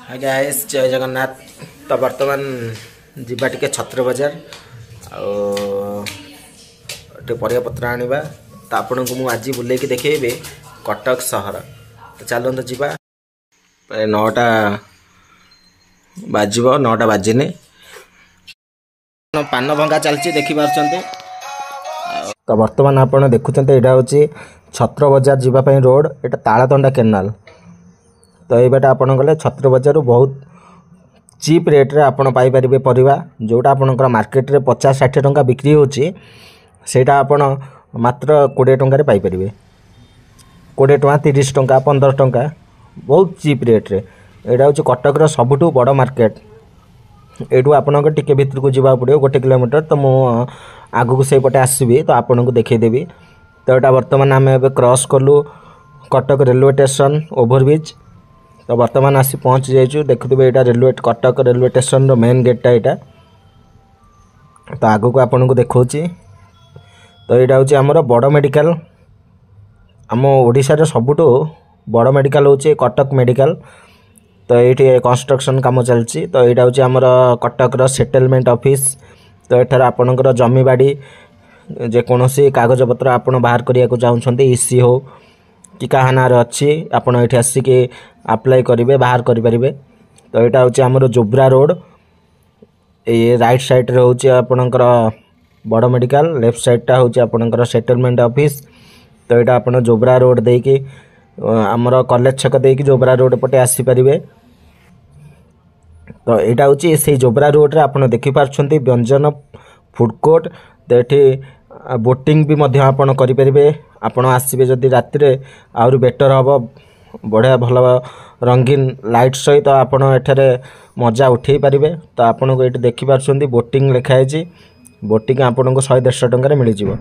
Hi guys जय जगन्नाथ। तो बर्तमान जीवा टिके छत्र बजार आटे परिया पत्र आनिबा। तो आपन को मु आज बुलेकी देखैबे कटक सहर। तो चलंत जीवा। 9टा बाजिबो 9टा बाजिने पान भंगा चलची देखि पारछन्ते। तो बर्तमान आपन देखुछन्ते एटा होची छत्र बजार जीवा पई रोड। एटा तालातंडा केनाल। तो ये बाटे आपन गले छत्र बजार बहुत चीप रेट रे आपन पाई परिबे परिबा जोटा आपनकर मार्केट रे 50-60 टंका बिक्री होची सेटा आपन मात्र 20 टंका रे पाई परिबे। 20 टंका 30 टंका 15 टंका बहुत चीप रेट रे। एटा होची कटक रो सबुठु बड़ मार्केट। एटू आपनकर टिके भीतर को जिबा पड़ियो 1 किलोमीटर। तो मु आगु को सेई पटे आसीबी तो आपन को देखै देबी। तो एटा वर्तमान हमें एबे क्रॉस करलु कटक रेलवे स्टेशन ओवरब्रिज। तो वर्तमान आसी पहुँच जाइछु। देखुथिबे एटा रेलवे कटक रेलवे स्टेशन रो मेन गेटटा एटा। तो आगु को आपन को देखौची। तो एटा होची हमर बड़ मेडिकल। हम ओडिसा रे सबुठो बड़ मेडिकल होची कटक मेडिकल। तो एठी कंस्ट्रक्शन काम चलची। तो एटा होची हमर कटक रो सेटलमेंट ऑफिस। तो एठार आपनकर जमी बाड़ी जे कोनोसी कागज पत्र आपन बाहर करिया को चाहुछन्ते ईसी हो कि काहानार अच्छी आपन एठी आसी के अप्लाई करिवे बाहर करि परिबे। तो एटा होची हमर जोब्रा रोड। ए राइट साइड रे होची आपनकर बड़ मेडिकल। लेफ्ट साइड टा होची आपनकर सेटलमेंट ऑफिस। तो एटा आपन जोब्रा रोड देई के हमर कॉलेज छक देई के जोब्रा रोड पटे आसी परिबे। तो एटा होची से जोब्रा रोड रे आपन देखि पारछन्ती व्यंजन फूड कोर्ट। तो एठी बोटिंग भी मध्य आपन करि परिबे। आपन आसीबे जदि राति रे आउर बेटर हबो बढ़िया भल रंगीन लाइट सहित आपन एठारे मजा उठेई परिबे। तो आपन को एठी देखि पारछन्ती बोटिंग लिखा है। बोटिंग आपन को 100-150 टंका रे मिलि जिवो।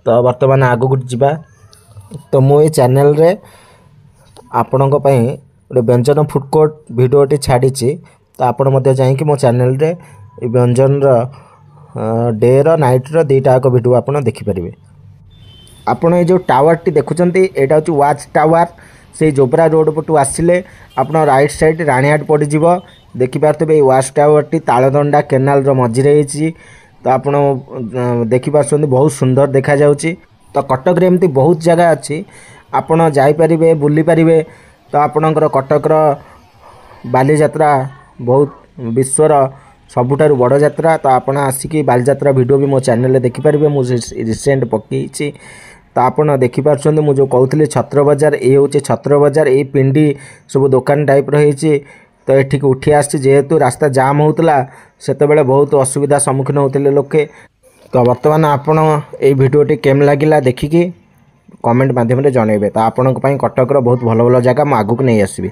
तो वर्तमान आगु को जिबा। तो मो ए चैनल रे आपन को पई ओटे व्यंजन फूड कोर्ट वीडियोटी छाडीची। तो आपन मध्य जाई कि मो चैनल रे ए व्यंजन रो डे रो नाइट रो दुईटा को वीडियो आपन देखि परिबे। आपन ये जो टावर टी देखुचंती एटा होची वाच टावर। से जोब्रा रोड पटू आसिले आपन राइट साइड राणीहाट पड़ी जिवो। देखि पारतबे watch tower T Taldanda canal रो मझिरे हिची। तो आपन देखि पारछंती बहुत सुंदर देखा जाउची। तो कटक रे एमती बहुत जगह अछि आपन जाई परिबे बुली परिबे। तो आपनकर कटक रो बाली यात्रा बहुत विश्वर सबुठारु बड़ यात्रा। तो आपन आसिकी बाली यात्रा वीडियो भी मो चैनल रे देखि परिबे। मु रिसेंट पकेइची। तो आपन देखि पारछन्ते मु जो कहउतली छत्र बाजार ए होचे छत्र बाजार। ए पिंडी सब दुकान टाइप रहिची। तो एठी को उठी आछि जेहेतु रास्ता जाम होतला सेते बेले बहुत असुविधा सम्मुखीन होतले लोके। तो वर्तमान आपन ए वीडियोटी केम लागिला देखि कि कमेंट माध्यम रे जणैबे। तो आपन को पई कटक रो बहुत भलो भलो जगह म आगु को नै आसीबी।